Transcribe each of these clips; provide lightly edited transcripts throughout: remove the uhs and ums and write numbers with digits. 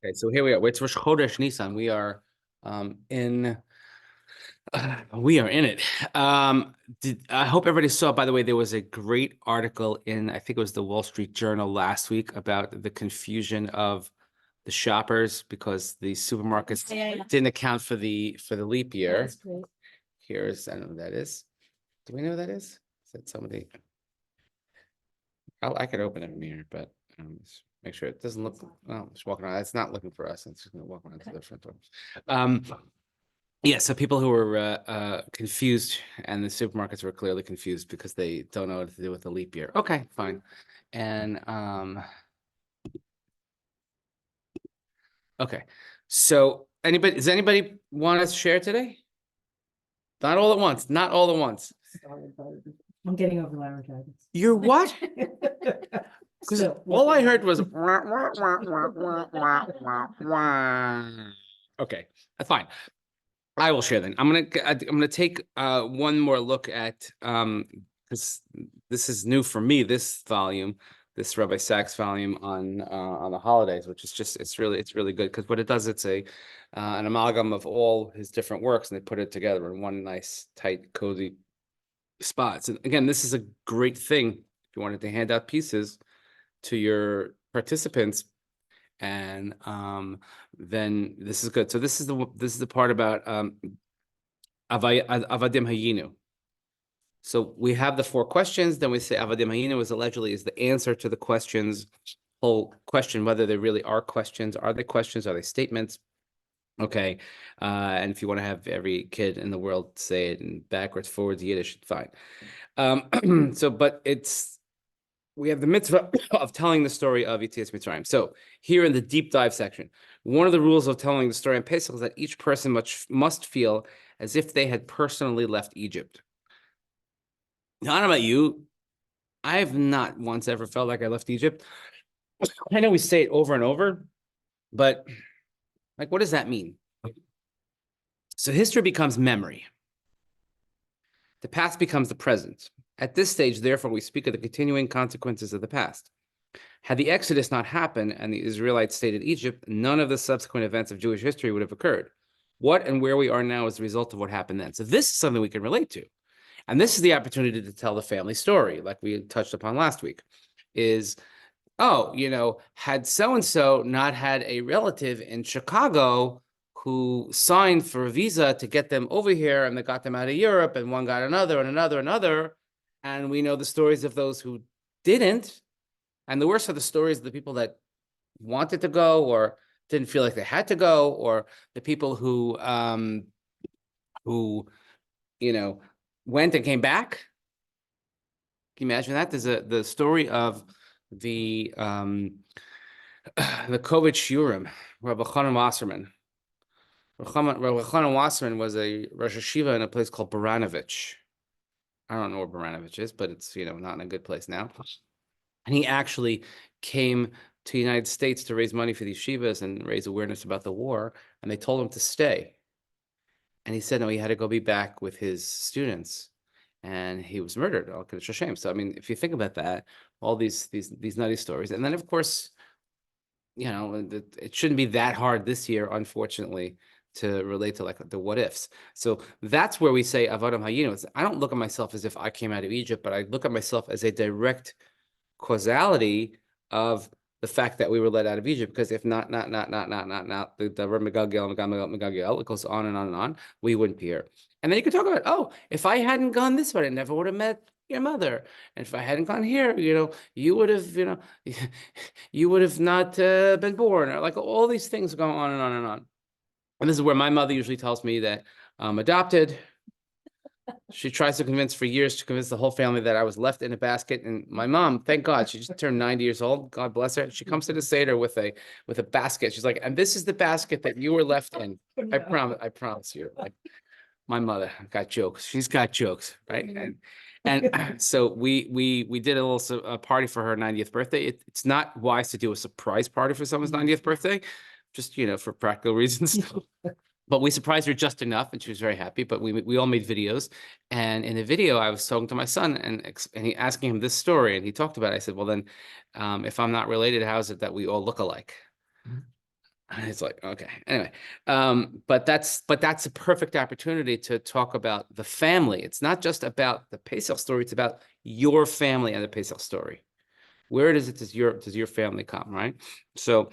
Okay, so here we are. It's Rosh Chodesh Nisan. In we are in it. I hope everybody saw, by the way, there was a great article in, I think it was the Wall Street Journal last week about the confusion of the shoppers because the supermarkets didn't account for the leap year. Here's, I don't know what that is. Do we know what that is? Is that somebody? I could open it from here, but just make sure it doesn't look. Oh, just walking around. It's not looking for us. It's just gonna walk around to the front door. Yeah. So people who were confused, and the supermarkets were clearly confused because they don't know what to do with the leap year. Okay, fine. And okay. So does anybody want to share today? Not all at once. Not all at once. I'm getting over laryngitis. You're what? Because all I heard was okay, that's fine. I will share then. I'm gonna take one more look at because this is new for me, this volume, this Rabbi Sachs volume on the holidays, which is just it's really good because what it does, it's an amalgam of all his different works, and they put it together in one nice, tight, cozy spot. So again, this is a great thing if you wanted to hand out pieces to your participants, and then this is good. So this is the part about Avadim Hayinu. So we have the 4 questions, then we say Avadim Hayinu is the answer to the questions, whole question, whether they really are questions. Are they questions? Are they statements? Okay. And if you want to have every kid in the world say it in backwards, forwards, Yiddish, fine. But we have the mitzvah of telling the story of Yetzias Mitzrayim. So here in the deep dive section, one of the rules of telling the story on Pesach is that each person must feel as if they had personally left Egypt. Now, I don't know about you. I have not once ever felt like I left Egypt. I know we say it over and over, but like, what does that mean? So history becomes memory. The past becomes the present. At this stage, therefore, we speak of the continuing consequences of the past. Had the Exodus not happened and the Israelites stayed in Egypt, none of the subsequent events of Jewish history would have occurred. What and where we are now is the result of what happened then. So this is something we can relate to. And this is the opportunity to tell the family story, like we touched upon last week, is, had so-and-so not had a relative in Chicago who signed for a visa to get them over here, and they got them out of Europe, and one got another, and another. And we know the stories of those who didn't. And the worst are the stories of the people that wanted to go or didn't feel like they had to go, or the people who went and came back. Can you imagine that? There's the story of the COVID Shiurim, Rabbi Chanan Wasserman. Rabbi Chanan Wasserman was a Rosh Hashiva in a place called Baranovich. I don't know where Baranovich is, but it's not in a good place now. And he actually came to the United States to raise money for these shivas and raise awareness about the war. And they told him to stay. And he said, no, he had to go be back with his students. And he was murdered. It's a shame. So, I mean, if you think about that, all these nutty stories. And then, of course, it shouldn't be that hard this year, unfortunately, to relate to like the what ifs. So that's where we say Avadim Hayinu. I don't look at myself as if I came out of Egypt, but I look at myself as a direct causality of the fact that we were let out of Egypt, because if not, the Megagel, it goes on and on and on, we wouldn't be here. And then you could talk about, if I hadn't gone this way, I never would have met your mother. And if I hadn't gone here, you would have, you would have not been born, or like all these things go on and on and on. And this is where my mother usually tells me that I'm adopted. She tries to convince the whole family that I was left in a basket. And my mom, thank God, she just turned 90 years old. God bless her. She comes to the Seder with a basket. She's like, and this is the basket that you were left in. Oh, no. I promise you. Like, my mother got jokes. She's got jokes, right? And so we did a little party for her 90th birthday. It's not wise to do a surprise party for someone's 90th birthday, just for practical reasons. But we surprised her just enough, and she was very happy. But we all made videos, and in the video, I was talking to my son and he asking him this story, and he talked about it. I said, "Well, then, if I'm not related, how is it that we all look alike?" And it's like, okay, anyway, but that's a perfect opportunity to talk about the family. It's not just about the Pesach story, it's about your family and the Pesach story. Where does your family come, right? So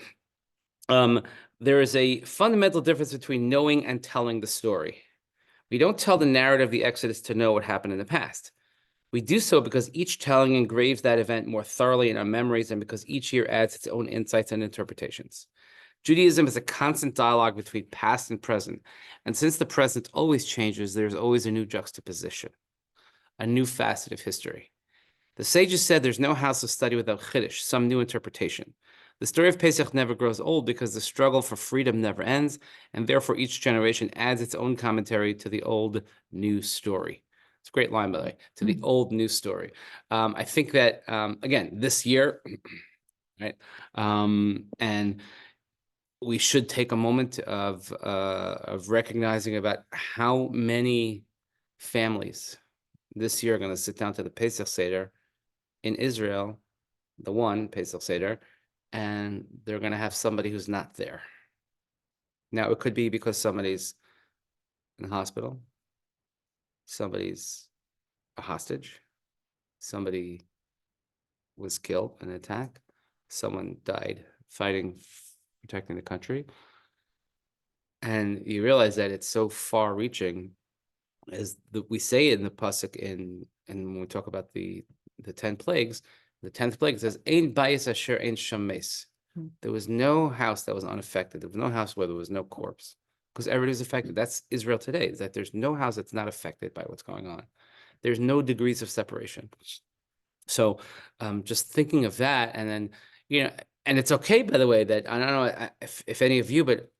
there is a fundamental difference between knowing and telling the story. We don't tell the narrative of the Exodus to know what happened in the past. We do so because each telling engraves that event more thoroughly in our memories and because each year adds its own insights and interpretations. Judaism is a constant dialogue between past and present. And since the present always changes, there's always a new juxtaposition, a new facet of history. The sages said there's no house of study without chiddush, some new interpretation. The story of Pesach never grows old because the struggle for freedom never ends, and therefore each generation adds its own commentary to the old new story. It's a great line, by the way, to the old new story. I think that, again, this year, right, and we should take a moment of recognizing about how many families this year are going to sit down to the Pesach Seder in Israel, the one Pesach Seder, and they're going to have somebody who's not there. Now, it could be because somebody's in the hospital, somebody's a hostage, somebody was killed in an attack, someone died fighting, protecting the country. And you realize that it's so far reaching, as we say in the pasuk and when we talk about the 10 plagues, the 10th plague says, Ein bayis asher ein shames. There was no house that was unaffected. There was no house where there was no corpse, because everybody's affected. That's Israel today, is that there's no house that's not affected by what's going on. There's no degrees of separation. So just thinking of that, and then, and it's okay, by the way, that I don't know if any of you, but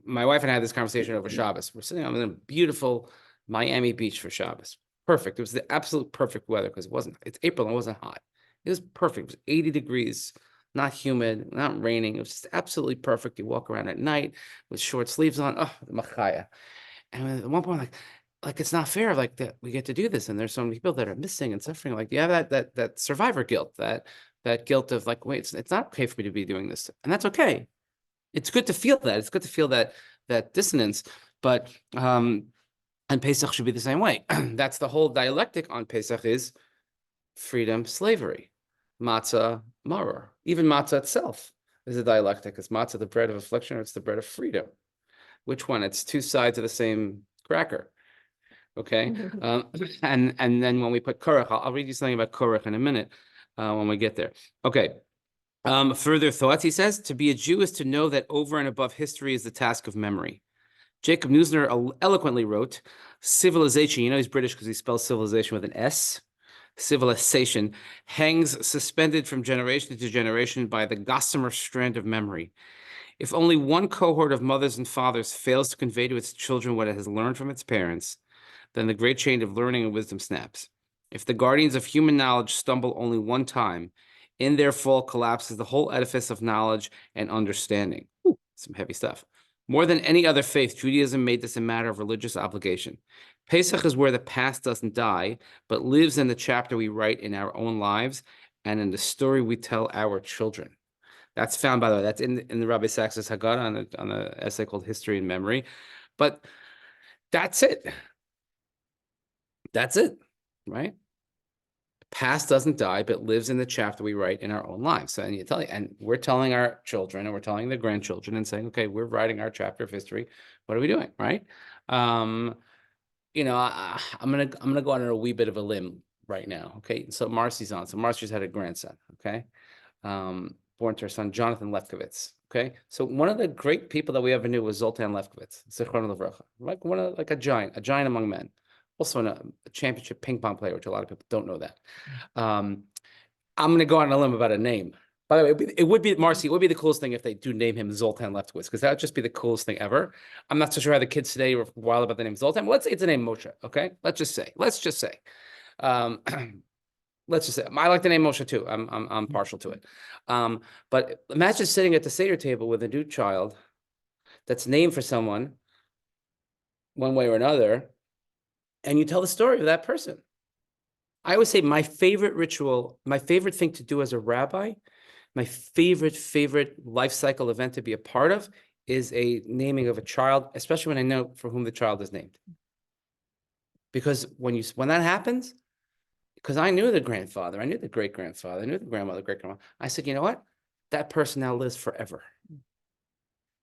my wife and I had this conversation over Shabbos. We're sitting on a beautiful Miami beach for Shabbos. Perfect. It was the absolute perfect weather because it's April and it wasn't hot. It was perfect. It was 80 degrees, not humid, not raining. It was just absolutely perfect. You walk around at night with short sleeves on. Oh, the machaya. And at one point, like it's not fair, like that we get to do this, and there's so many people that are missing and suffering. Like, you have that survivor guilt, that guilt of like, wait, it's not okay for me to be doing this, and that's okay. It's good to feel that. It's good to feel that dissonance, but and Pesach should be the same way. That's the whole dialectic on Pesach is freedom, slavery, matzah, maror. Even matzah itself is a dialectic. Is matzah the bread of affliction or it's the bread of freedom? Which one? It's two sides of the same cracker. Okay, and then when we put korach, I'll read you something about korach in a minute when we get there. Okay. Further thoughts, he says, to be a Jew is to know that over and above history is the task of memory. Jacob Neusner eloquently wrote, civilization, he's British because he spells civilization with an S, civilization hangs suspended from generation to generation by the gossamer strand of memory. If only one cohort of mothers and fathers fails to convey to its children what it has learned from its parents, then the great chain of learning and wisdom snaps. If the guardians of human knowledge stumble only one time, in their fall collapses the whole edifice of knowledge and understanding. Ooh, some heavy stuff. More than any other faith, Judaism made this a matter of religious obligation. Pesach is where the past doesn't die, but lives in the chapter we write in our own lives and in the story we tell our children. That's found, by the way, that's in the Rabbi Sachs's Hagaddah on the essay called History and Memory. But that's it. That's it, right? Past doesn't die, but lives in the chapter we write in our own lives. So, and we're telling our children and we're telling the grandchildren and saying, okay, we're writing our chapter of history. What are we doing, right? I'm gonna go on a wee bit of a limb right now. Okay, so Marcy's on. So Marcy's had a grandson. Okay, born to her son Jonathan Lefkowitz. Okay, so one of the great people that we ever knew was Zoltan Lefkowitz, Zichron Levracha, like a giant among men. Also a championship ping pong player, which a lot of people don't know that. I'm going to go on a limb about a name. By the way, it would be Marcy. It would be the coolest thing if they do name him Zoltan Lefkowitz, because that would just be the coolest thing ever. I'm not so sure how the kids today are wild about the name Zoltan. But let's say it's the name Moshe. Okay, let's just say. Let's just say. I like the name Moshe too. I'm partial to it. But imagine sitting at the Seder table with a new child that's named for someone, one way or another, and you tell the story of that person. I always say my favorite ritual, my favorite thing to do as a rabbi My favorite life cycle event to be a part of is a naming of a child, especially when I know for whom the child is named. Because when that happens, because I knew the grandfather, I knew the great grandfather, I knew the grandmother, great grandma. I said, you know what? That person now lives forever.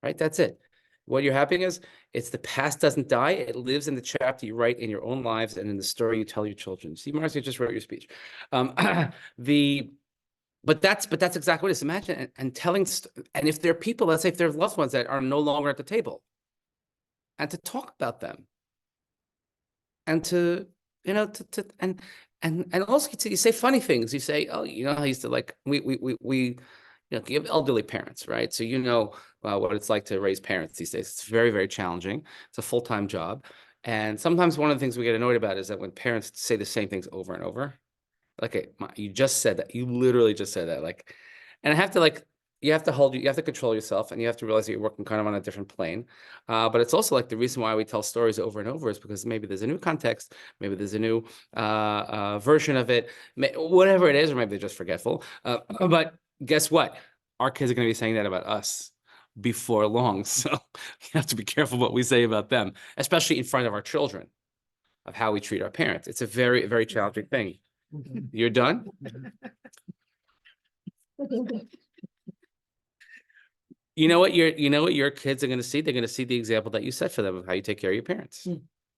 Right? That's it. What you're happening is it's the past doesn't die. It lives in the chapter you write in your own lives and in the story you tell your children. See, Marcia just wrote your speech. But that's exactly what it is. Imagine and telling, and if there are people, let's say if there are loved ones that are no longer at the table, and to talk about them, and to and also you say funny things. You say, oh, you know, I used to like we you have elderly parents, right? So what it's like to raise parents these days. It's very challenging. It's a full-time job, and sometimes one of the things we get annoyed about is that when parents say the same things over and over. Like you just said that. You literally just said that. Like, and I have to you have to control yourself, and you have to realize that you're working kind of on a different plane. But it's also like the reason why we tell stories over and over is because maybe there's a new context, maybe there's a new version of it, whatever it is, or maybe they're just forgetful. But guess what? Our kids are going to be saying that about us before long. So you have to be careful what we say about them, especially in front of our children, of how we treat our parents. It's a very challenging thing. You're done? You know what your kids are going to see? They're going to see the example that you set for them of how you take care of your parents.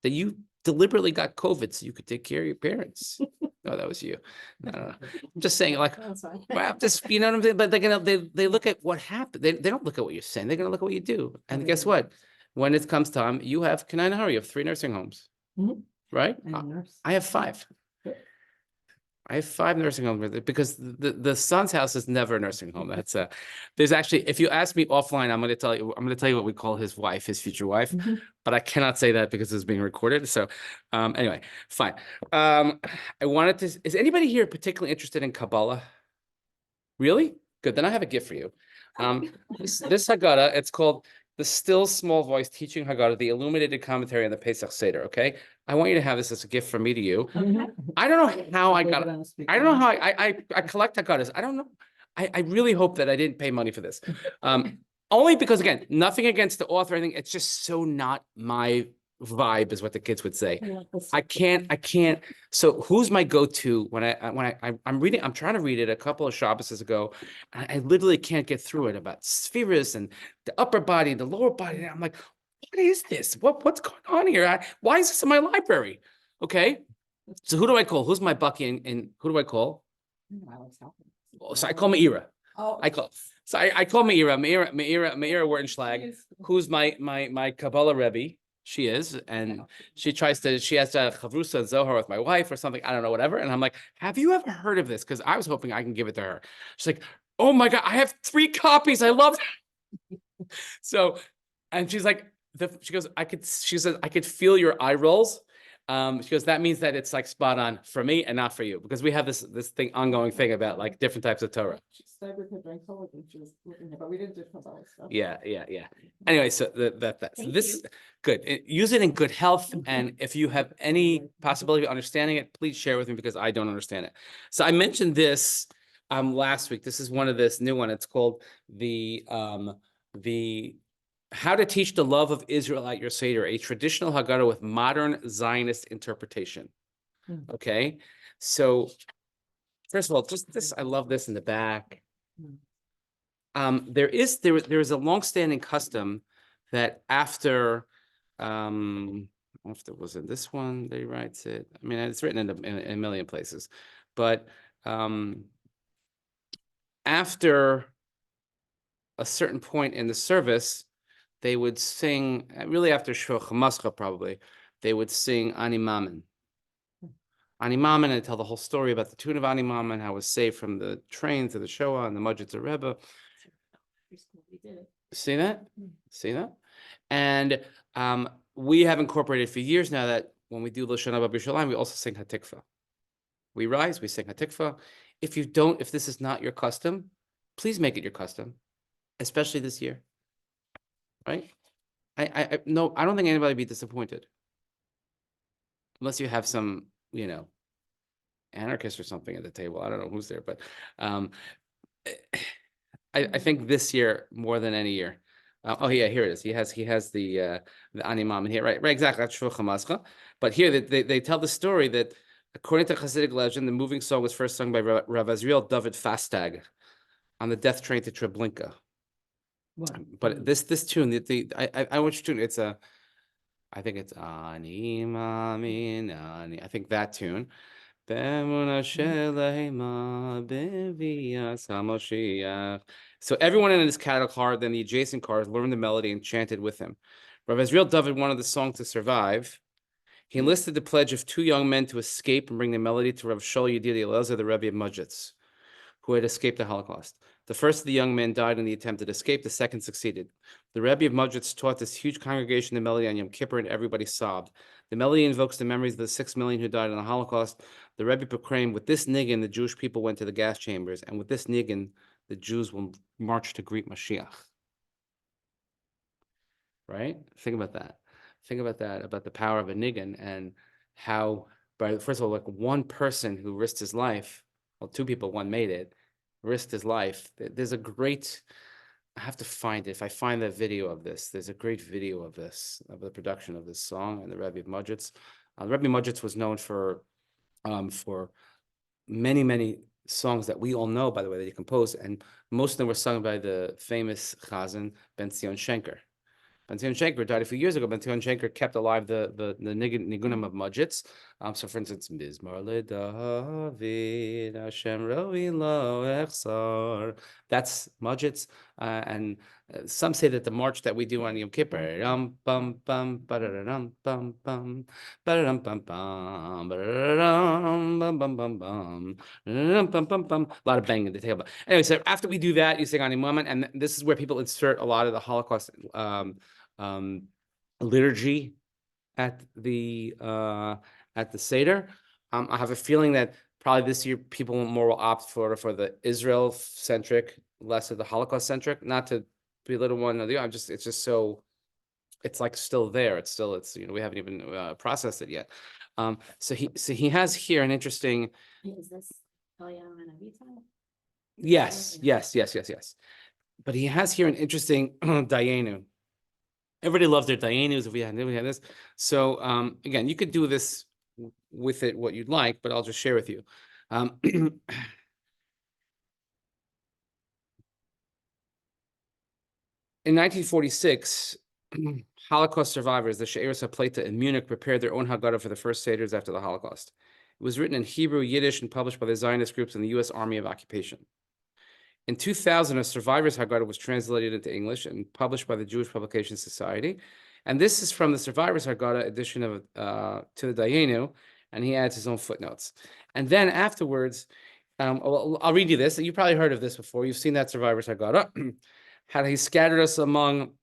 That you deliberately got COVID so you could take care of your parents. Oh, that was you. No. I'm just saying, like, well, just you know what I'm saying? But they look at what happened. They don't look at what you're saying. They're gonna look at what you do. And guess what? When it comes time, you have, can I know you have 3 nursing homes, right? I have 5. I have 5 nursing homes because the son's house is never a nursing home. That's there's actually, if you ask me offline, I'm going to tell you what we call his wife, his future wife, but I cannot say that because it's being recorded. So anyway, fine. I wanted to, is anybody here particularly interested in Kabbalah? Really? Good. Then I have a gift for you. This Hagaddah, it's called the Still Small Voice Teaching Hagaddah, the illuminated commentary on the Pesach Seder. Okay. I want you to have this as a gift from me to you. I don't know how I got it. I don't know how I collect Haggadahs. I don't know. I really hope that I didn't pay money for this. Only because, again, nothing against the author. I think it's just so not my vibe, is what the kids would say. I can't. So who's my go-to when I'm reading? I'm trying to read it a couple of Shabbases ago. And I literally can't get through it about spheres and the upper body, the lower body. And I'm like, what is this? What's going on here? Why is this in my library? Okay. So who do I call? Who's my Bucky and who do I call? So I call Meira. I call Meira Wertenschlag, who's my Kabbalah Rebbe. She is, and she has a Chavrusa and Zohar with my wife or something. I don't know, whatever. And I'm like, have you ever heard of this? Because I was hoping I can give it to her. She's like, oh my God, I have 3 copies. I love it. So, and she's like, she goes, she says, I could feel your eye rolls. She goes, that means that it's like spot on for me and not for you, because we have this ongoing thing about like different types of Torah. But we didn't do Kabbalah stuff. Yeah. Anyway, so that's this good. Use it in good health, and if you have any possibility of understanding it, please share with me because I don't understand it. So I mentioned this last week. This is one of this new one. It's called the How to Teach the Love of Israel at Your Seder, a traditional Haggadah with modern Zionist interpretation. Okay, so first of all, just this, I love this in the back. There is a longstanding custom that after was in this one, they writes it. I mean, it's written in a million places, but after a certain point in the service, they would sing, really after Shor Chamascha probably, they would sing Ani Mamen. Ani Mamen, and tell the whole story about the tune of Ani Mamen, how it was saved from the train to the Shoah and the Mujitzer Rebbe. See that? See that? And we have incorporated for years now that when we do Lashon Haba B'Yerushalayim, we also sing Hatikva. We rise, we sing Hatikva. If this is not your custom, please make it your custom, especially this year. Right? I don't think anybody would be disappointed. Unless you have some, anarchist or something at the table. I don't know who's there, but I think this year more than any year. Oh yeah, here it is. He has the animam in here, right? Right, exactly. That's Shulchan Mascha. But here they tell the story that according to Hasidic legend, the moving song was first sung by Rav Azriel David Fastag on the death train to Treblinka. But this tune, I want you to tune. It's a, I think it's Ani Mami Ani. I think that tune. So everyone in his cattle car, then the adjacent cars, learned the melody and chanted with him. Rav Azriel David wanted the song to survive. He enlisted the pledge of 2 young men to escape and bring the melody to Rav Shol Yedid Eliezer, the Rebbe of Mudjitz, who had escaped the Holocaust. The first of the young men died in the attempted escape. The second succeeded. The Rebbe of Mudjitz taught this huge congregation the melody on Yom Kippur, and everybody sobbed. The melody invokes the memories of the 6 million who died in the Holocaust. The Rebbe proclaimed, with this niggin, the Jewish people went to the gas chambers, and with this niggin, the Jews will march to greet Mashiach. Right? Think about that. Think about that, about the power of a niggin, and how, first of all, like one person who risked his life, well, 2 people, one made it, risked his life. There's a great, I have to find it. If I find that video of this, there's a great video of this, of the production of this song and the Rebbe of Mudjitz. The Rebbe of Mudjitz was known for many, many songs that we all know, by the way, that he composed, and most of them were sung by the famous Chazan Ben Zion Shenker. Ben Zion Shenker died a few years ago. Ben Zion Shenker kept alive the nigunim of Mudjitz. So, for instance, Mizmar LeDavid Hashem Roi Lo Echsar. That's Mudjitz, and some say that the march that we do on Yom Kippur, bum bum bum bum bum bum bum bum bum bum, a lot of banging the table. Anyway, so after we do that, you sing Ani Moment, and this is where people insert a lot of the Holocaust liturgy at the Seder. I have a feeling that probably this year people more will opt for the Israel centric, less of the Holocaust centric. Not to belittle one or the other. It's just so, it's like still there. It's we haven't even processed it yet. So he has here an interesting. Is this Eliyahu and Avita? Yes. But he has here an interesting Dayenu. Everybody loves their Dayenus if we had this. So again, you could do this with it what you'd like, but I'll just share with you. In 1946, Holocaust survivors, the Shiur HaPleita in Munich, prepared their own Hagaddah for the first Seders after the Holocaust. It was written in Hebrew, Yiddish, and published by the Zionist groups in the U.S. Army of Occupation. In 2000, a survivors Hagaddah was translated into English and published by the Jewish Publication Society. And this is from the survivors Hagaddah edition of to the Dayenu, and he adds his own footnotes. And then afterwards, I'll read you this. You probably heard of this before. You've seen that survivors Hagaddah. Had he scattered us among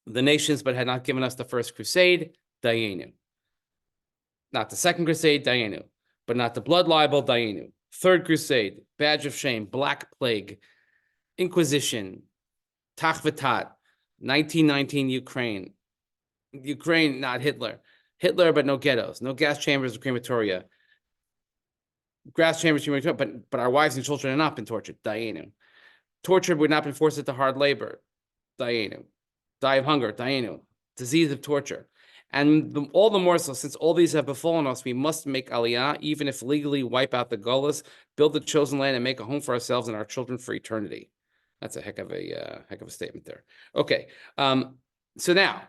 the nations, but had not given us the first crusade, Dayenu. Not the second crusade, Dayenu. But not the blood libel, Dayenu. Third crusade, badge of shame, black plague, Inquisition, Tachvatat, 1919 Ukraine. Ukraine, not Hitler. Hitler, but no ghettos, no gas chambers or crematoria. Gas chambers, but our wives and children have not been tortured, Dayenu. Tortured would not be forced into hard labor, Dayenu. Die of hunger, Dayenu. Disease of torture. And all the more so, since all these have befallen us, we must make aliyah, even if legally wipe out the gullahs, build the chosen land, and make a home for ourselves and our children for eternity. That's a heck of a statement there. Okay, so now,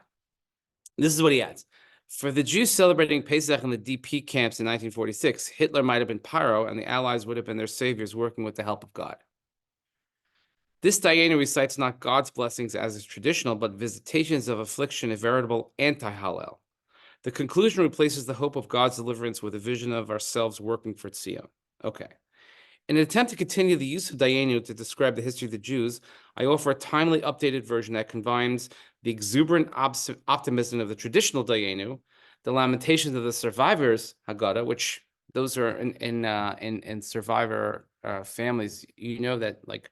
this is what he adds. For the Jews celebrating Pesach in the DP camps in 1946, Hitler might have been Paro, and the Allies would have been their saviors working with the help of God. This Dayenu recites not God's blessings as is traditional, but visitations of affliction, a veritable anti-Hallel. The conclusion replaces the hope of God's deliverance with a vision of ourselves working for Tzion. Okay. In an attempt to continue the use of Dayenu to describe the history of the Jews, I offer a timely, updated version that combines the exuberant optimism of the traditional Dayenu, the lamentations of the survivors Hagaddah, which those are in survivor families. You know that, like,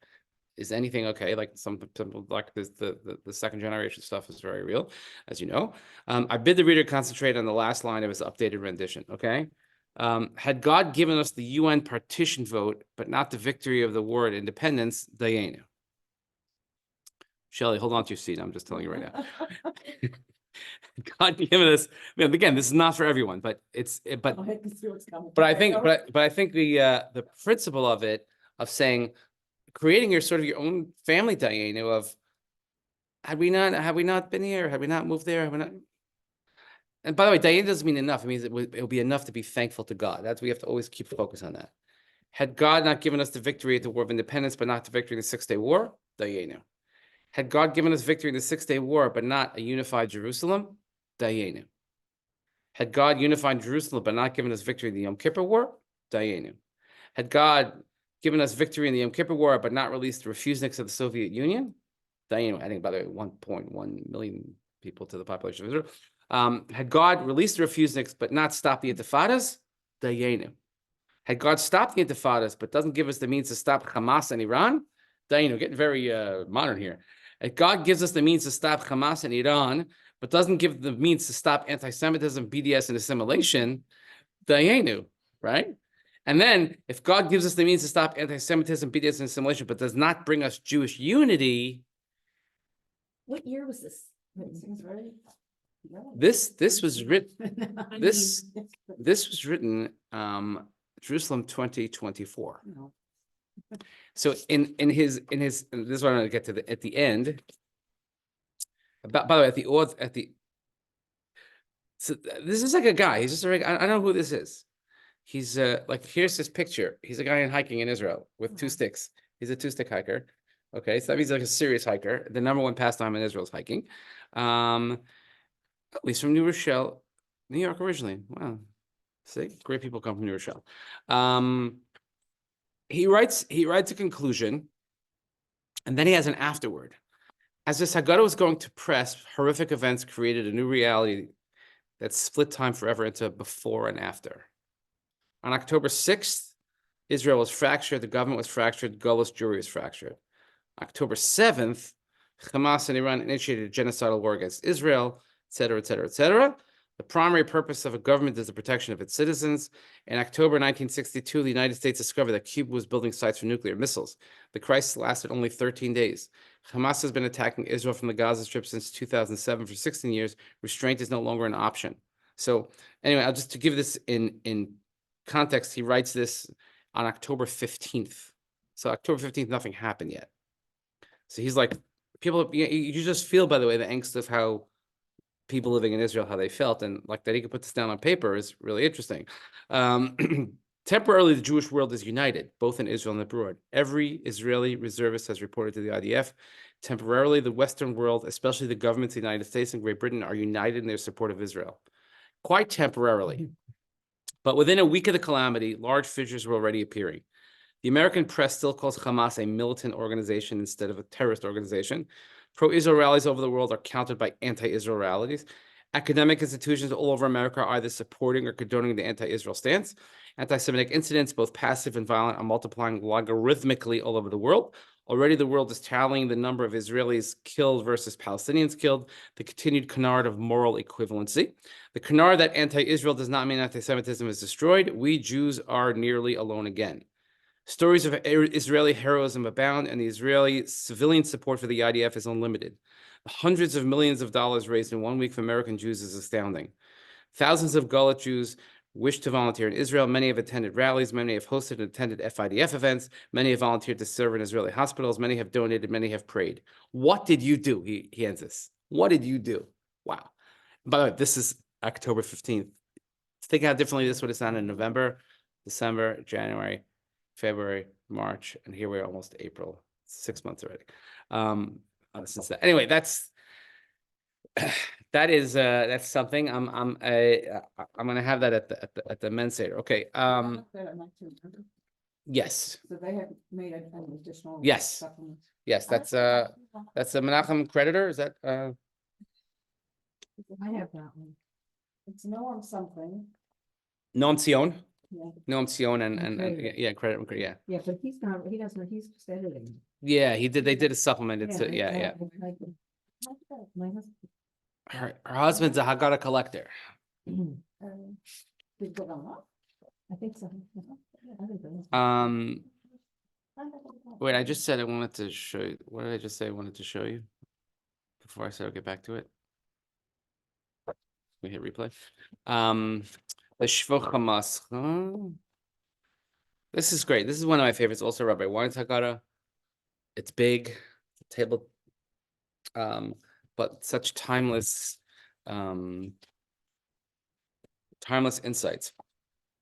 is anything okay? Like some people, like this, the second generation stuff is very real, as you know. I bid the reader concentrate on the last line of his updated rendition, okay? Had God given us the UN partition vote, but not the victory of the war at independence, Dayenu. Shelley, hold on to your seat. I'm just telling you right now. God given us, again, this is not for everyone, but but I can see what's coming. I think, but I think the principle of it, of saying, creating your sort of your own family, Diana, of had we not been here, had we not moved there, had we not. And by the way, Diana doesn't mean enough. It means it'll be enough to be thankful to God. That's, we have to always keep focus on that. Had God not given us the victory at the War of Independence, but not the victory in the 6 Day War, Diana. Had God given us victory in the 6 Day War, but not a unified Jerusalem, Diana. Had God unified Jerusalem, but not given us victory in the Yom Kippur War, Diana. Had God given us victory in the Yom Kippur War, but not released the refuseniks of the Soviet Union, Diana, I think, by the way, 1.1 million people to the population of Israel. Had God released the refuseniks, but not stopped the intifadas, Diana. Had God stopped the intifadas, but doesn't give us the means to stop Hamas and Iran, Diana, getting very modern here. Had God gives us the means to stop Hamas and Iran, but doesn't give the means to stop anti-Semitism, BDS, and assimilation, Diana, right? And then, if God gives us the means to stop anti-Semitism, BDS, and assimilation, but does not bring us Jewish unity, What year was this? Seems right. No. this was written. I This mean, this was written Jerusalem 2024. No. So in his and this is what I'm going to get to at the end. By the way, at the so this is like a guy. He's just I know who this is. He's like, here's his picture. He's a guy hiking in Israel with 2 sticks. He's a 2-stick hiker. Okay, so that means like a serious hiker. The #1 pastime in Israel is hiking. He's from New Rochelle, New York originally. Wow. See, great people come from New Rochelle. He writes a conclusion, and then he has an afterward. As this Hagaddah was going to press, horrific events created a new reality that split time forever into before and after. On October 6th, Israel was fractured, the government was fractured, Gullah's Jewry was fractured. October 7th, Hamas and Iran initiated a genocidal war against Israel, et cetera, et cetera, et cetera. The primary purpose of a government is the protection of its citizens. In October 1962, the United States discovered that Cuba was building sites for nuclear missiles. The crisis lasted only 13 days. Hamas has been attacking Israel from the Gaza Strip since 2007 for 16 years. Restraint is no longer an option. So anyway, I'll just to give this in context, he writes this on October 15th. So October 15th, nothing happened yet. So he's like, people, you just feel, by the way, the angst of how people living in Israel, how they felt, and like that he could put this down on paper is really interesting. Temporarily, the Jewish world is united, both in Israel and abroad. Every Israeli reservist has reported to the IDF. Temporarily, the Western world, especially the governments of the United States and Great Britain, are united in their support of Israel. Quite temporarily. But within a week of the calamity, large fissures were already appearing. The American press still calls Hamas a militant organization instead of a terrorist organization. Pro-Israel rallies over the world are countered by anti-Israel rallies. Academic institutions all over America are either supporting or condoning the anti-Israel stance. Anti-Semitic incidents, both passive and violent, are multiplying logarithmically all over the world. Already the world is tallying the number of Israelis killed versus Palestinians killed, the continued canard of moral equivalency. The canard that anti-Israel does not mean anti-Semitism is destroyed. We Jews are nearly alone again. Stories of Israeli heroism abound, and the Israeli civilian support for the IDF is unlimited. The hundreds of millions of dollars raised in 1 week for American Jews is astounding. Thousands of Gullah Jews wish to volunteer in Israel. Many have attended rallies. Many have hosted and attended FIDF events. Many have volunteered to serve in Israeli hospitals. Many have donated. Many have prayed. What did you do? He ends this. What did you do? Wow. By the way, this is October 15th. Think how differently this would have sounded in November, December, January, February, March, and here we're almost April, 6 months already. Since that, anyway, that's something. I'm gonna have that at the men's Seder. Okay. Yes, So they have made an additional. Yes. supplement. yes, that's a Menachem creditor. Is that I have that one. It's Noam something, Noam Tzion? yeah. Noam Tzion and Creditor. yeah, credit, yeah. Yeah, but he's not, he doesn't, he's just editing. Yeah, he did. They did a supplement. It's yeah. exactly. Like that. My husband. Her husband's a Hagaddah collector. Did it go up? I think so. Yeah, I think so. Wait, I just said I wanted to show you. What did I just say I wanted to show you? before I get back to it. We hit replay. The Shvoch HaMascha. This is great. This is one of my favorites. Also, Rabbi Wein's Hagaddah. It's big, table, but such timeless insights.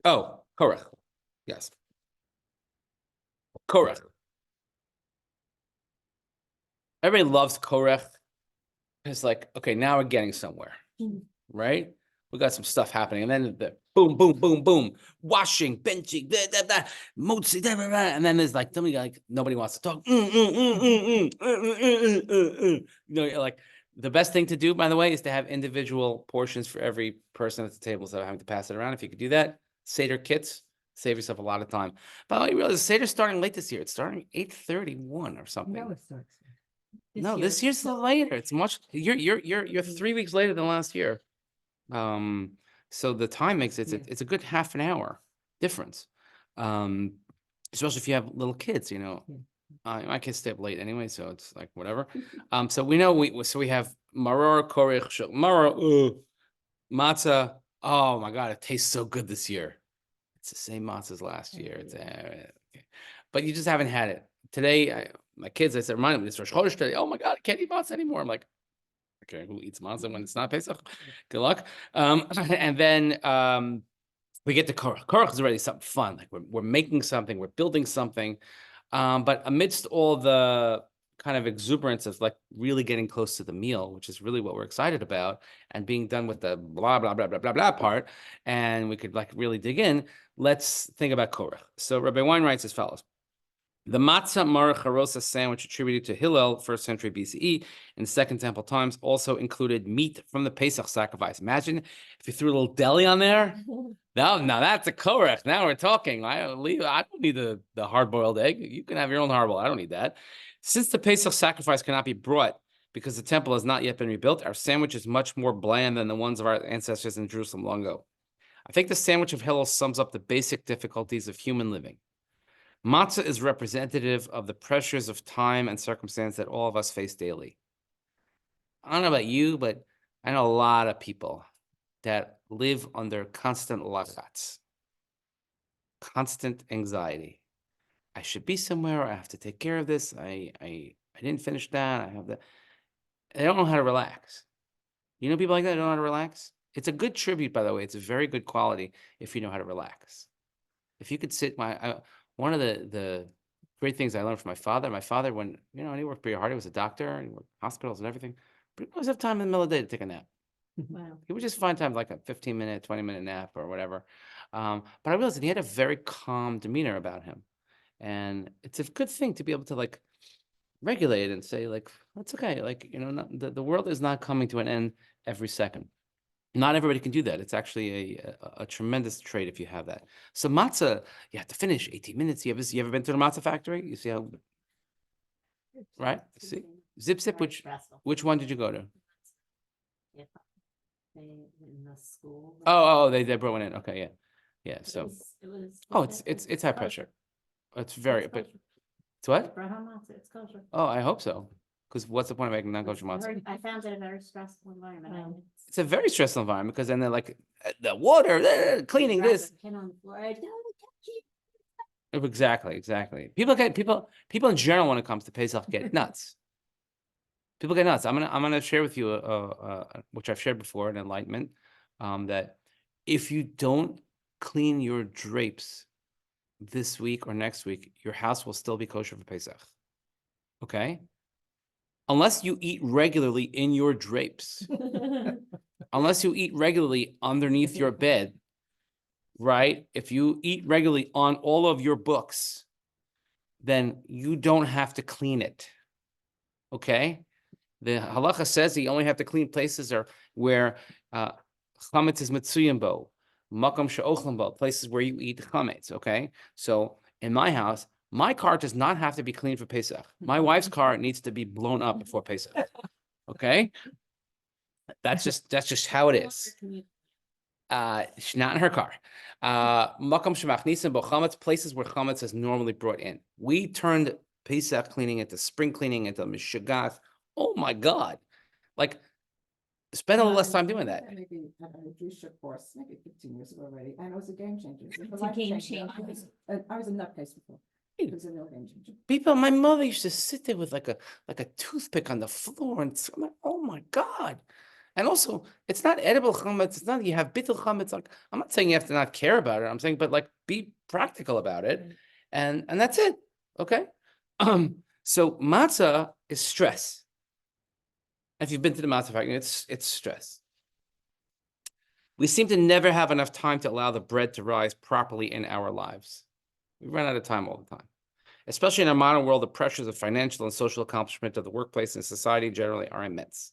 Oh, Korach. Yes. Korach. Everybody loves Korach. It's like, okay, now we're getting somewhere, right? We got some stuff happening, and then the boom, boom, boom, boom, washing, benching, motzi, and then there's like somebody like nobody wants to talk. You know, like the best thing to do, by the way, is to have individual portions for every person at the table, so having to pass it around. If you could do that, Seder kits, save yourself a lot of time. By the way, you realize Seder's starting late this year. It's starting 8:31 or something. No, it starts. No, this year's later. It's much. You're 3 weeks later than last year. So the time makes it's a good half an hour difference. Especially if you have little kids, you know. My kids stay up late anyway, so it's like whatever. So we know we have maror korech maror matzah. Oh my God, it tastes so good this year. It's the same matzah as last year. It's okay. But you just haven't had it. Today, my kids, I said, remind me, it's Rosh Chodesh today. Oh my God, I can't eat matzah anymore. I'm like, okay, who eats matzah when it's not Pesach? Good luck. And then we get to Korach. Korach is already something fun. Like we're making something, we're building something. But amidst all the kind of exuberance of like really getting close to the meal, which is really what we're excited about, and being done with the blah, blah, blah, blah, blah, blah part, and we could like really dig in, let's think about Korach. So Rabbi Wein writes as follows. The matzah maror charosa sandwich attributed to Hillel, 1st century BCE, in Second Temple times, also included meat from the Pesach sacrifice. Imagine if you threw a little deli on there. Now that's a korech. Now we're talking. I don't need the hard-boiled egg. You can have your own hard-boiled. I don't need that. Since the Pesach sacrifice cannot be brought because the temple has not yet been rebuilt, our sandwich is much more bland than the ones of our ancestors in Jerusalem long ago. I think the sandwich of Hillel sums up the basic difficulties of human living. Matzah is representative of the pressures of time and circumstance that all of us face daily. I don't know about you, but I know a lot of people that live under constant lachatz, constant anxiety. I should be somewhere. I have to take care of this. I didn't finish that. I have that. They don't know how to relax. You know people like that don't know how to relax? It's a good tribute, by the way. It's a very good quality if you know how to relax. If you could sit, one of the great things I learned from my father, when, you know, he worked pretty hard. He was a doctor and he worked in hospitals and everything, but he always have time in the middle of the day to take a nap. Wow. He would just find time like a 15-minute, 20-minute nap or whatever. But I realized that he had a very calm demeanor about him. And it's a good thing to be able to like regulate and say like, that's okay. Like, you know, the world is not coming to an end every second. Not everybody can do that. It's actually a tremendous trait if you have that. So matzah, you have to finish 18 minutes. You ever been to the matzah factory? You see how, right? See, Zip, which one did you go to? In the school. Oh, they brought one in. Okay, yeah. So, It it's high pressure. It's very, but it's what? It's kosher. Oh, I hope so. Because what's the point of making non-kosher matzah? I found it a very stressful environment. It's a very stressful environment because then they're like the water, cleaning this. Exactly. People in general when it comes to Pesach get nuts. People get nuts. I'm gonna share with you which I've shared before, an enlightenment, that if you don't clean your drapes this week or next week, your house will still be kosher for Pesach. Okay? Unless you eat regularly in your drapes, unless you eat regularly underneath your bed, right? If you eat regularly on all of your books, then you don't have to clean it. Okay? The halacha says that you only have to clean places where chametz is mitzuyim bo, makom she'ochlim bo, places where you eat chametz. Okay, so in my house, my car does not have to be cleaned for Pesach. My wife's car needs to be blown up before Pesach. Okay, that's just how it is. She's not in her car. Makom shemachnisim bo chametz, places where chametz is normally brought in. We turned Pesach cleaning into spring cleaning into mishugath. Oh my God. Like, spend a little less I- time doing that. Maybe a Jewish course, maybe 15 years ago already, and it was a game changer. It's It's a game changer. I was in that place before. It was a real game changer. People, my mother used to sit there with like a toothpick on the floor, and I'm like, oh my God. And also, it's not edible chametz. It's not you have bittul chametz. Like, I'm not saying you have to not care about it. I'm saying, but like, be practical about it, Right. and that's it. Okay. So matzah is stress. If you've been to the matzah factory, it's stress. We seem to never have enough time to allow the bread to rise properly in our lives. We run out of time all the time. Especially in our modern world, the pressures of financial and social accomplishment of the workplace and society generally are immense.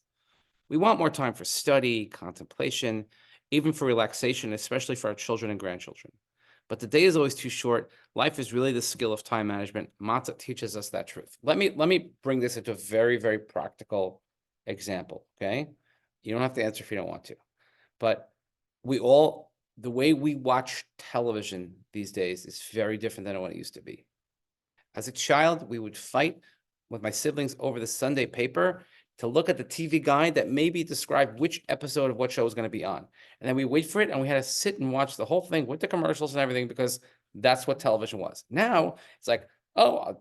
We want more time for study, contemplation, even for relaxation, especially for our children and grandchildren. But the day is always too short. Life is really the skill of time management. Matzah teaches us that truth. Let me bring this into a very, very practical example, okay? You don't have to answer if you don't want to. But the way we watch television these days is very different than what it used to be. As a child, we would fight with my siblings over the Sunday paper to look at the TV guide that maybe described which episode of what show was going to be on. And then we wait for it, and we had to sit and watch the whole thing with the commercials and everything because that's what television was. Now it's like, oh,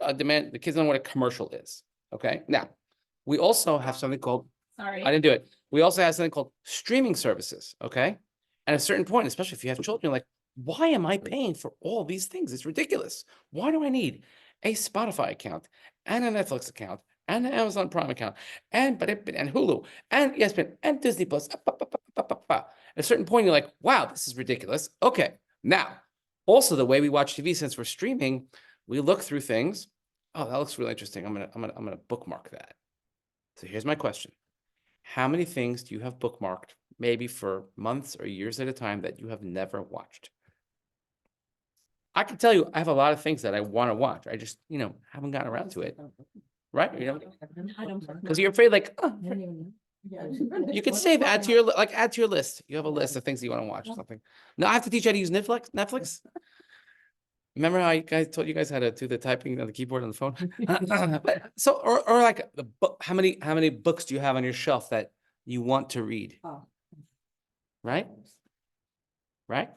I demand the kids don't know what a commercial is. Okay. Now, we also have something called, Sorry. I didn't do it. We also have something called streaming services. Okay. At a certain point, especially if you have children, you're like, why am I paying for all these things? It's ridiculous. Why do I need a Spotify account and a Netflix account and an Amazon Prime account and Hulu and ESPN and Disney Plus? At a certain point, you're like, wow, this is ridiculous. Okay, now, also the way we watch TV, since we're streaming, we look through things. Oh, that looks really interesting. I'm gonna bookmark that. So here's my question: how many things do you have bookmarked, maybe for months or years at a time, that you have never watched? I can tell you, I have a lot of things that I want to watch. I just, haven't gotten around to it, right? I don't. Because you're afraid, like, oh, I don't even know. Yeah. you could save, add to your list. You have a list of things you want to watch or something. No, I have to teach you how to use Netflix. Remember how I guys told you guys how to do the typing on the keyboard on the phone? So, or like the book, how many books do you have on your shelf that you want to read, Oh. right? Right?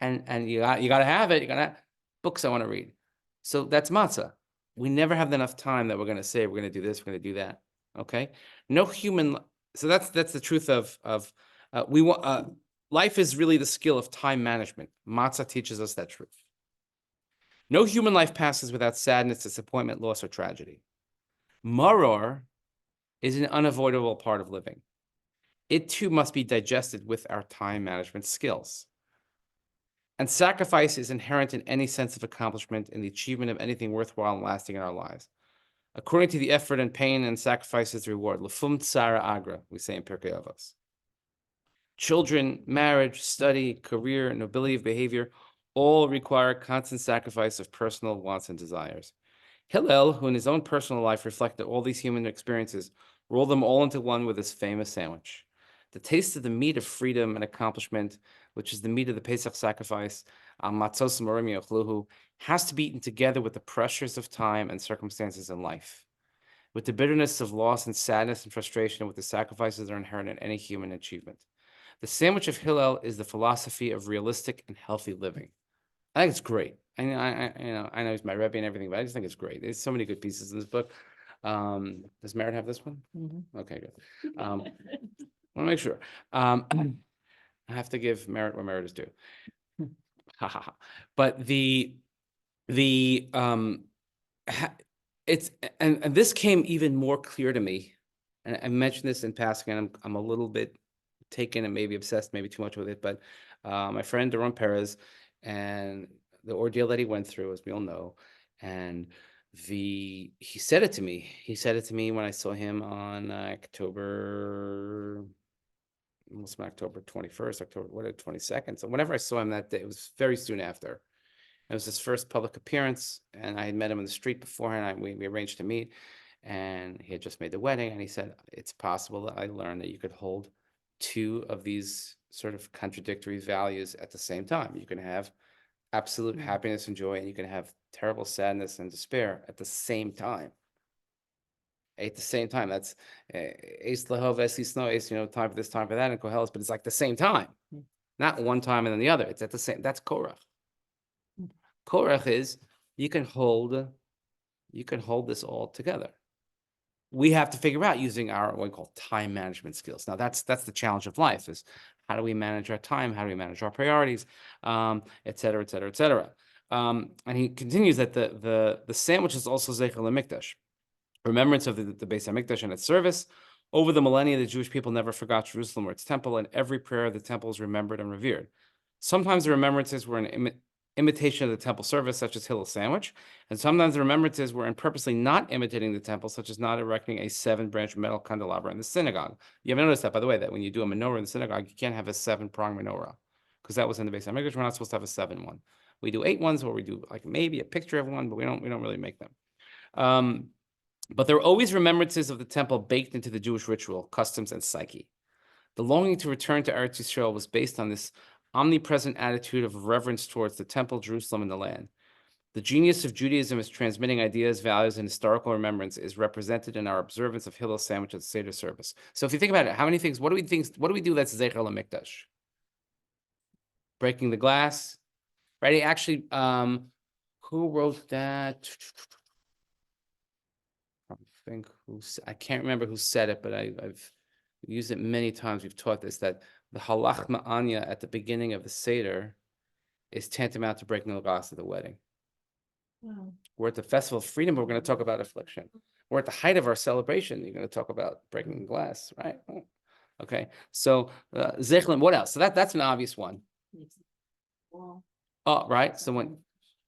And you gotta have it. You gotta books I want to read. So that's matzah. We never have enough time that we're gonna say we're gonna do this, we're gonna do that. Okay. No human. So that's the truth of we want. Life is really the skill of time management. Matzah teaches us that truth. No human life passes without sadness, disappointment, loss, or tragedy. Maror is an unavoidable part of living. It too must be digested with our time management skills. And sacrifice is inherent in any sense of accomplishment in the achievement of anything worthwhile and lasting in our lives. According to the effort and pain and sacrifice is the reward. Lefum tsara agra, we say in Pirkei Avos. Children, marriage, study, career, nobility of behavior, all require constant sacrifice of personal wants and desires. Hillel, who in his own personal life reflected all these human experiences, rolled them all into one with his famous sandwich. The taste of the meat of freedom and accomplishment, which is the meat of the Pesach sacrifice, matzos morim yochluhu, has to be eaten together with the pressures of time and circumstances in life, with the bitterness of loss and sadness and frustration, and with the sacrifices that are inherent in any human achievement. The sandwich of Hillel is the philosophy of realistic and healthy living. I think it's great. I know he's my Rebbe and everything, but I just think it's great. There's so many good pieces in this book. Does Merritt have this one? Okay, good. Want to make sure. I have to give Merritt where Merritt is due. Ha ha ha. But it's and this came even more clear to me. And I mentioned this in passing, and I'm a little bit taken and maybe obsessed, maybe too much with it. But my friend Doron Perez and the ordeal that he went through, as we all know, and he said it to me. He said it to me when I saw him on October 21st, October 22nd. So whenever I saw him that day, it was very soon after. It was his first public appearance, and I had met him in the street beforehand. We arranged to meet, and he had just made the wedding. And he said, "It's possible that I learned that you could hold two of these sort of contradictory values at the same time. You can have absolute happiness and joy, and you can have terrible sadness and despair at the same time." at the same time. That's Ace Lahov, Esi Snow, Ace, time for this, time for that, and Koheles, but it's like the same time. Not one time and then the other. It's at the same, that's Korach. Korach is you can hold this all together. We have to figure out using our what we call time management skills. Now that's the challenge of life is how do we manage our time? How do we manage our priorities? Et cetera, et cetera, et cetera. And he continues that the sandwich is also Zecher LaMikdash, remembrance of the Beis HaMikdash and its service. Over the millennia, the Jewish people never forgot Jerusalem or its temple, and every prayer of the temple is remembered and revered. Sometimes the remembrances were an imitation of the temple service, such as Hillel sandwich, and sometimes the remembrances were in purposely not imitating the temple, such as not erecting a 7-branch metal candelabra in the synagogue. You ever noticed that, by the way, that when you do a menorah in the synagogue, you can't have a 7-prong menorah, because that was in the Beis HaMikdash. We're not supposed to have a 7 one. We do 8 ones, or we do like maybe a picture of one, but we don't really make them. But there were always remembrances of the temple baked into the Jewish ritual, customs, and psyche. The longing to return to Eretz Yisrael was based on this omnipresent attitude of reverence towards the temple, Jerusalem, and the land. The genius of Judaism is transmitting ideas, values, and historical remembrance is represented in our observance of Hillel sandwich at the Seder service. So if you think about it, how many things, what do we do that's Zecher LaMikdash? Breaking the glass, right? Actually, who wrote that? I can't remember who said it, but I've used it many times. We've taught this, that the halach ma'anya at the beginning of the Seder is tantamount to breaking the glass at the wedding. Wow. We're at the Festival of Freedom, but we're going to talk about affliction. We're at the height of our celebration. You're going to talk about breaking the glass, right? Okay. So, Zechlin, what else? So that's an obvious one. Wow. Oh, right. So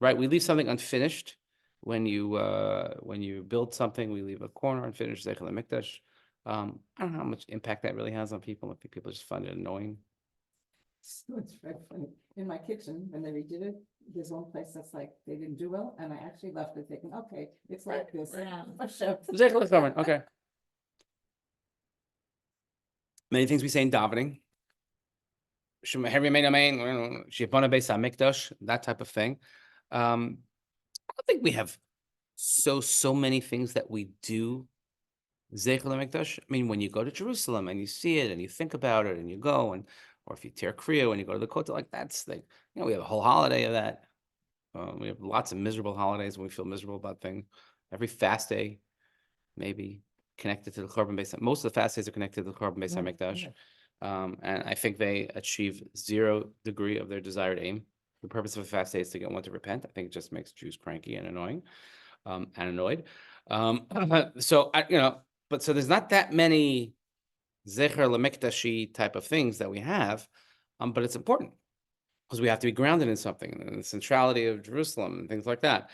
we leave something unfinished. When you build something, we leave a corner unfinished, Zecher LaMikdash. I don't know how much impact that really has on people. I think people just find it annoying. It's very funny. In my kitchen, when they redid it, there's one place that's like, they didn't do well, and I actually left it thinking, okay, it's like this. Yeah. Zecher LaMikdash, okay. Many things we say in davening. That type of thing. I think we have so many things that we do Zecher LaMikdash. I mean, when you go to Jerusalem and you see it and you think about it and you go or if you tear Kriya and you go to the Kotel, like that's like, we have a whole holiday of that. We have lots of miserable holidays when we feel miserable about things. Every fast day, maybe connected to the Korban Beis. Most of the fast days are connected to the Korban Beis HaMikdash. And I think they achieve 0 degree of their desired aim. The purpose of a fast day is to get one to repent. I think it just makes Jews cranky and annoying, and annoyed. So so there's not that many Zecher LaMikdashi type of things that we have, but it's important because we have to be grounded in something, and the centrality of Jerusalem and things like that.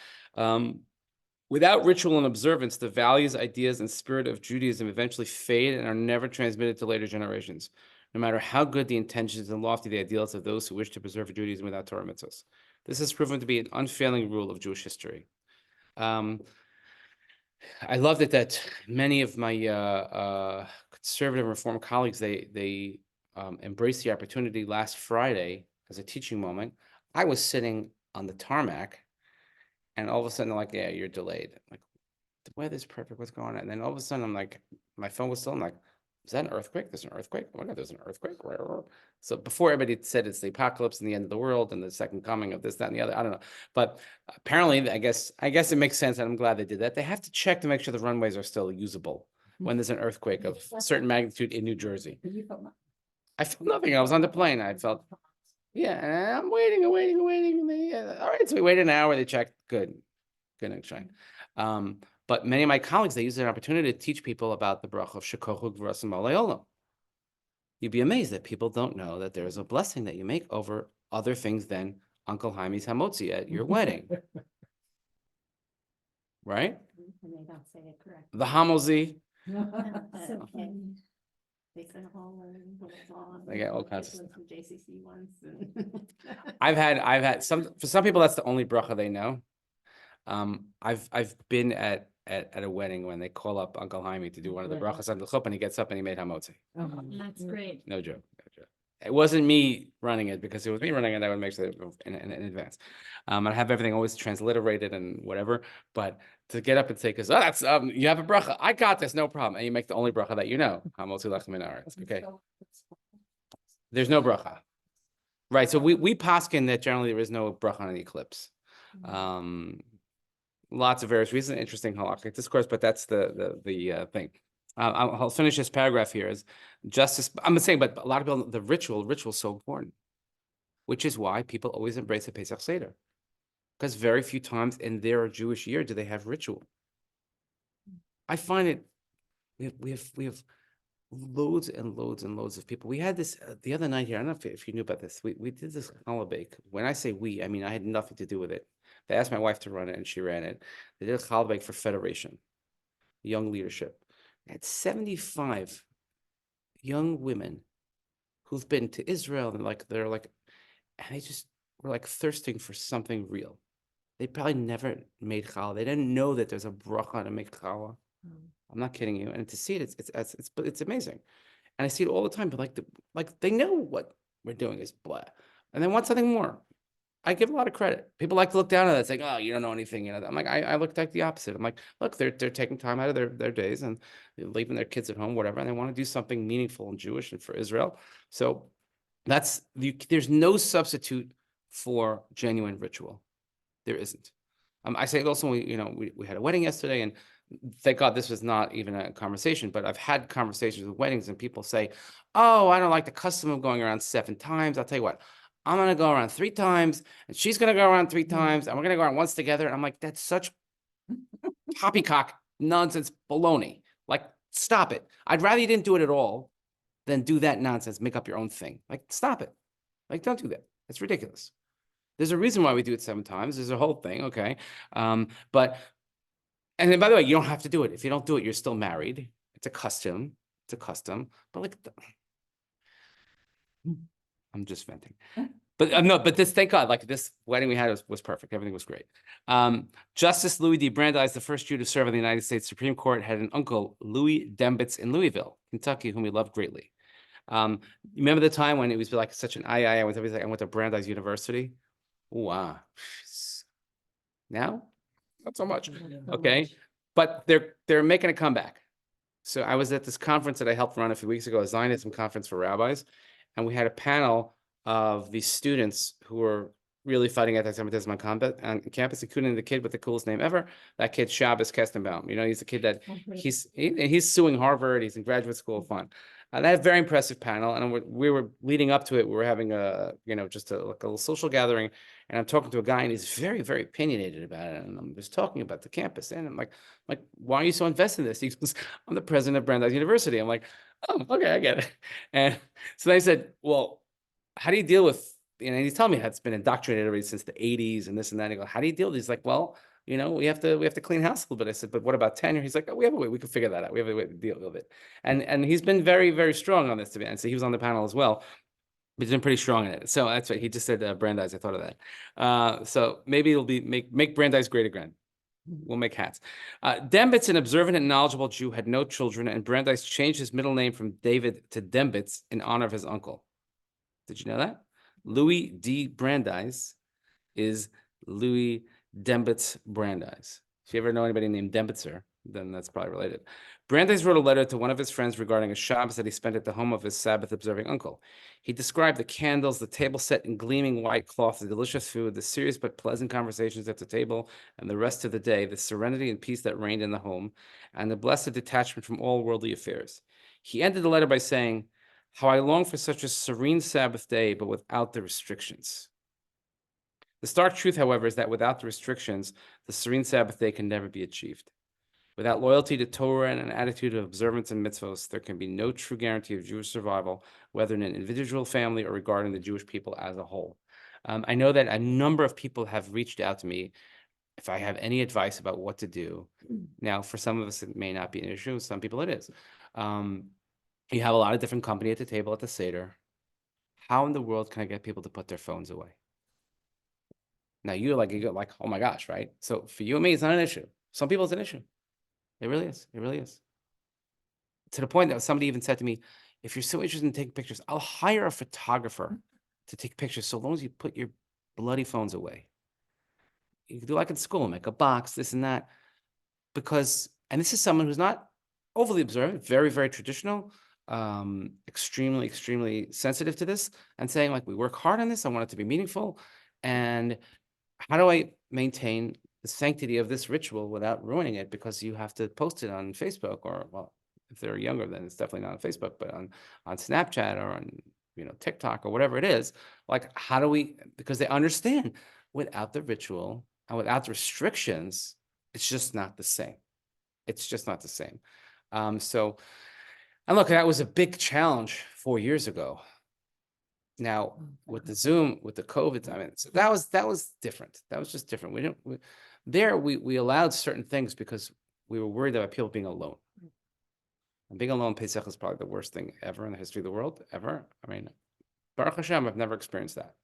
Without ritual and observance, the values, ideas, and spirit of Judaism eventually fade and are never transmitted to later generations, no matter how good the intentions and lofty the ideals of those who wish to preserve Judaism without Torah mitzvahs. This has proven to be an unfailing rule of Jewish history. I loved it that many of my conservative and reform colleagues, they embraced the opportunity last Friday as a teaching moment. I was sitting on the tarmac, and all of a sudden they're like, yeah, you're delayed. I'm like, the weather's perfect, what's going on? And then all of a sudden I'm like, my phone was still, I'm like, is that an earthquake? There's an earthquake? Oh my God, there's an earthquake. So before everybody said it's the apocalypse and the end of the world and the second coming of this, that, and the other, I don't know. But apparently, I guess it makes sense, and I'm glad they did that. They have to check to make sure the runways are still usable when there's an earthquake of certain magnitude in New Jersey. I felt nothing. I was on the plane. I felt, yeah, and I'm waiting. And all right, so we waited an hour. They checked. Good and shine. But many of my colleagues, they use an opportunity to teach people about the bracha of shekochu gvurasim aleolam. You'd be amazed that people don't know that there is a blessing that you make over other things than Uncle Jaime's hamotzi at your wedding. Right? And they don't say it correctly. The hamozi. So funny. They send a whole long. They get all kinds of stuff. JCC ones. I've had for some people that's the only bracha they know. I've been at a wedding when they call up Uncle Jaime to do one of the brachas on the chuppah, and he gets up and he made hamotzi. That's great. No joke. it wasn't me running it, because if it was me running it, I would make sure in advance. I'd have everything always transliterated and whatever, but to get up and say, because that's you have a bracha, I got this, no problem, and you make the only bracha that you know. Okay, there's no bracha, right? So we paskin that generally there is no bracha on an eclipse. Lots of various reasons, interesting halakhic discourse, but that's the thing. I'll finish this paragraph here. Is justice? I'm saying, but a lot of people, the ritual is so important, which is why people always embrace the Pesach Seder, because very few times in their Jewish year do they have ritual. I find it. We have loads and loads and loads of people. We had this the other night here. I don't know if you knew about this. We did this challah bake. When I say we, I mean I had nothing to do with it. They asked my wife to run it, and she ran it. They did a challah bake for Federation, young leadership. They had 75 young women who've been to Israel, and and they just were like thirsting for something real. They probably never made challah. They didn't know that there's a bracha to make challah. I'm not kidding you. And to see it, it's amazing. And I see it all the time. But like they know what we're doing is blah, and they want something more. I give a lot of credit. People like to look down at that, saying, "Oh, you don't know anything." You know, I'm like, I look like the opposite. I'm like, look, they're taking time out of their days and they're leaving their kids at home, whatever, and they want to do something meaningful and Jewish and for Israel. So there's no substitute for genuine ritual. There isn't. I say it also when we had a wedding yesterday, and thank God this was not even a conversation, but I've had conversations with weddings and people say, "Oh, I don't like the custom of going around 7 times." I'll tell you what, I'm gonna go around 3 times, and she's gonna go around 3 times, and we're gonna go around once together. And I'm like, that's such poppycock nonsense baloney. Like, stop it. I'd rather you didn't do it at all than do that nonsense, make up your own thing. Like, stop it. Like, don't do that. It's ridiculous. There's a reason why we do it 7 times. There's a whole thing, okay? But and then, by the way, you don't have to do it. If you don't do it, you're still married. It's a custom. It's a custom. But like, I'm just venting. But no, but thank God, like this wedding we had was perfect. Everything was great. Justice Louis D. Brandeis, the first Jew to serve on the United States Supreme Court, had an uncle, Louis Dembitz, in Louisville, Kentucky, whom he loved greatly. Remember the time when it was like such an I went to Brandeis University? Wow. Now, not so much. Okay, but they're making a comeback. So I was at this conference that I helped run a few weeks ago, a Zionism conference for rabbis, and we had a panel of these students who were really fighting anti-Semitism on campus, including the kid with the coolest name ever. That kid, Shabbos Kestenbaum. He's a kid that he's suing Harvard. He's in graduate school. Fun. They had a very impressive panel, and we were leading up to it. We were having a just a little social gathering, and I'm talking to a guy, and he's very, very opinionated about it. And I'm just talking about the campus, and I'm like, why are you so invested in this? He goes, I'm the president of Brandeis University. I'm like, oh, okay, I get it. And so they said, well, how do you deal with, and he's telling me how it's been indoctrinated already since the 80s and this and that. And I go, how do you deal with it? He's like, well, we have to clean house a little bit. I said, but what about tenure? He's like, oh, we have a way, we can figure that out. We have a way to deal with it. And he's been very, very strong on this. And so he was on the panel as well. But he's been pretty strong in it. So that's right. He just said Brandeis. I thought of that. So maybe it'll be make Brandeis great again. We'll make hats. Dembitz, an observant and knowledgeable Jew, had no children, and Brandeis changed his middle name from David to Dembitz in honor of his uncle. Did you know that? Louis D. Brandeis is Louis Dembitz Brandeis. If you ever know anybody named Dembitzer, then that's probably related. Brandeis wrote a letter to one of his friends regarding a Shabbos that he spent at the home of his Sabbath-observing uncle. He described the candles, the table set in gleaming white cloth, the delicious food, the serious but pleasant conversations at the table, and the rest of the day, the serenity and peace that reigned in the home, and the blessed detachment from all worldly affairs. He ended the letter by saying, how I long for such a serene Sabbath day, but without the restrictions. The stark truth, however, is that without the restrictions, the serene Sabbath day can never be achieved. Without loyalty to Torah and an attitude of observance and mitzvos, there can be no true guarantee of Jewish survival, whether in an individual family or regarding the Jewish people as a whole. I know that a number of people have reached out to me if I have any advice about what to do. Now, for some of us, it may not be an issue. Some people it is. You have a lot of different company at the table at the Seder. How in the world can I get people to put their phones away? Now you go like, oh my gosh, right? So for you and me, it's not an issue. Some people it's an issue. It really is. It really is. to the point that somebody even said to me, if you're so interested in taking pictures, I'll hire a photographer to take pictures so long as you put your bloody phones away. You can do like in school, make a box, this and that. Because, and this is someone who's not overly observant, very, very traditional, extremely, extremely sensitive to this, and saying like, we work hard on this, I want it to be meaningful. And how do I maintain the sanctity of this ritual without ruining it? Because you have to post it on Facebook, or, well, if they're younger, then it's definitely not on Facebook, but on Snapchat or on, TikTok or whatever it is. Like, how do we, because they understand without the ritual and without the restrictions, it's just not the same. It's just not the same. So, and look, that was a big challenge 4 years ago. Now, with the Zoom, with the COVID, I mean, so that was different. That was just different. We allowed certain things because we were worried about people being alone. And being alone, Pesach is probably the worst thing ever in the history of the world, ever. I mean, Baruch Hashem, I've never experienced that.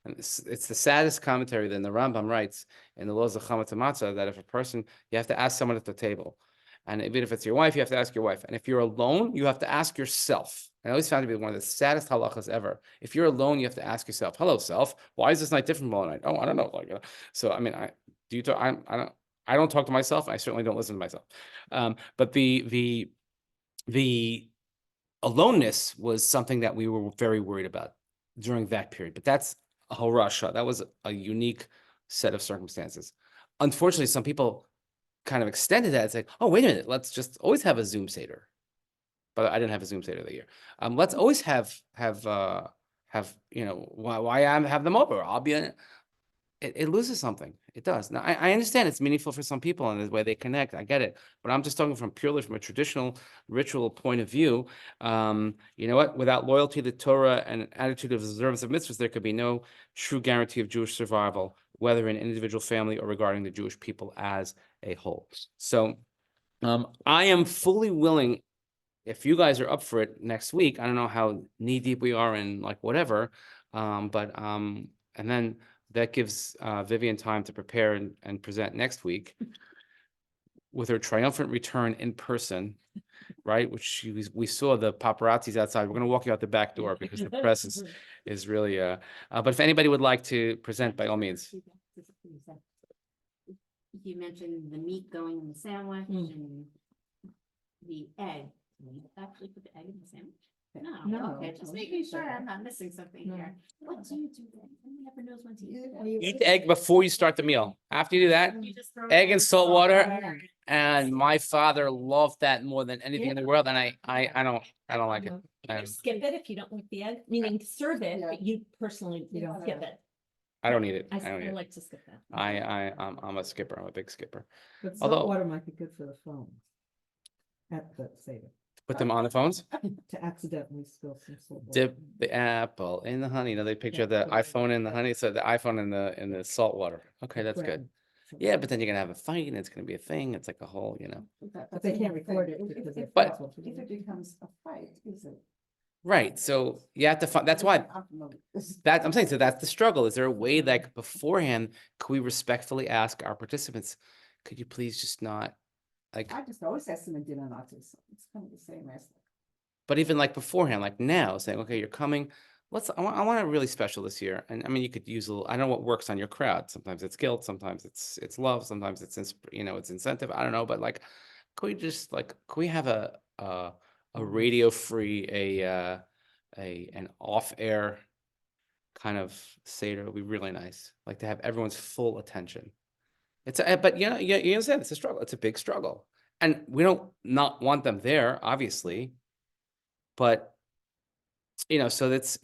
And it's the saddest commentary that the Rambam writes in the laws of Chametz Matzah, that if a person, you have to ask someone at the table. And even if it's your wife, you have to ask your wife. And if you're alone, you have to ask yourself. I always found it to be one of the saddest halachas ever. If you're alone, you have to ask yourself, "Hello, self. Why is this night different from all night?" "Oh, I don't know." Like, so I mean, do you talk? I don't talk to myself. I certainly don't listen to myself. But the aloneness was something that we were very worried about during that period. But that's a horasha. That was a unique set of circumstances. Unfortunately, some people kind of extended that. It's like, oh, wait a minute, let's just always have a Zoom Seder. But I didn't have a Zoom Seder that year. Let's always have why I have them over. I'll be it loses something. It does. Now I understand it's meaningful for some people and the way they connect. I get it. But I'm just talking purely from a traditional ritual point of view. You know what? Without loyalty to Torah and an attitude of observance of mitzvahs, there could be no true guarantee of Jewish survival, whether in an individual family or regarding the Jewish people as a whole. So I am fully willing, if you guys are up for it next week. I don't know how knee deep we are in like whatever, and then that gives Vivian time to prepare and present next week with her triumphant return in person, right? Which we saw the paparazzis outside. We're going to walk you out the back door because the press is really. But if anybody would like to present, by all means. You mentioned the meat going in the sandwich and the egg. Do you actually put the egg in the sandwich? No, okay, just making sure I'm not missing something here. What do you do then? Who never knows when to eat Eat the egg before you start the meal. After you do that, You just throw it egg in and the salt salt water. And my father loved that more than anything in the world. And I don't like it. You skip it if you don't like the egg, meaning serve it, but you personally, you don't skip it. I don't eat it. I I don't eat it. like to skip that. I'm a skipper. I'm a big skipper. But Although- salt water might be good for the phone. At the Seder, Put them on the phones. to accidentally spill some salt. water. Dip the apple in the honey. They picture Yeah, the put it iPhone in the honey. So the iPhone in the salt water. Okay, that's good. Bread. Yeah, but then you're gonna have a fight and it's gonna be a thing. It's like a whole, But they can't record it because they're. But- If it becomes a fight, is it? Right. So you have to find, that's why that I'm saying, so that's the struggle. Is there a way like beforehand, could we respectfully ask our participants, could you please just not like, I just always ask them in dinner not to, so it's kind of the same as. but even like beforehand, like now saying, okay, you're coming, I want it really special this year. And I mean, you could use a little, I don't know what works on your crowd. Sometimes it's guilt, sometimes it's love, sometimes it's, it's incentive. I don't know, but like, could we just like, could we have a radio free, an off air kind of Seder? Would be really nice. Like to have everyone's full attention. But you understand it's a struggle. It's a big struggle. And we don't not want them there, obviously. But so it's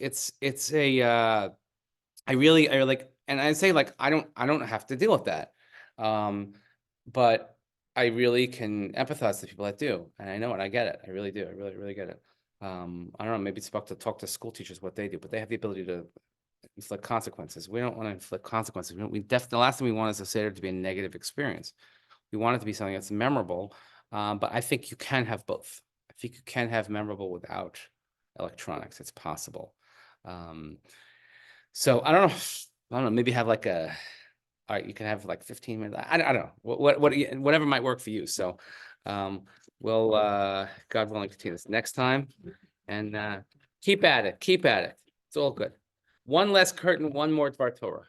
a I like, and I say like I don't have to deal with that. But I really can empathize with people that do. And I know it, I get it. I really do. I really, really get it. I don't know, maybe it's about to talk to school teachers what they do, but they have the ability to inflict consequences. We don't want to inflict consequences. The last thing we want is a Seder to be a negative experience. We want it to be something that's memorable. But I think you can have both. I think you can have memorable without electronics. It's possible. So I don't know, maybe have like all right, you can have like 15 minutes. I don't know, whatever might work for you. So we'll, God willing, continue this next time. And keep at it, keep at it. It's all good. One less curtain, one more Dvar Torah.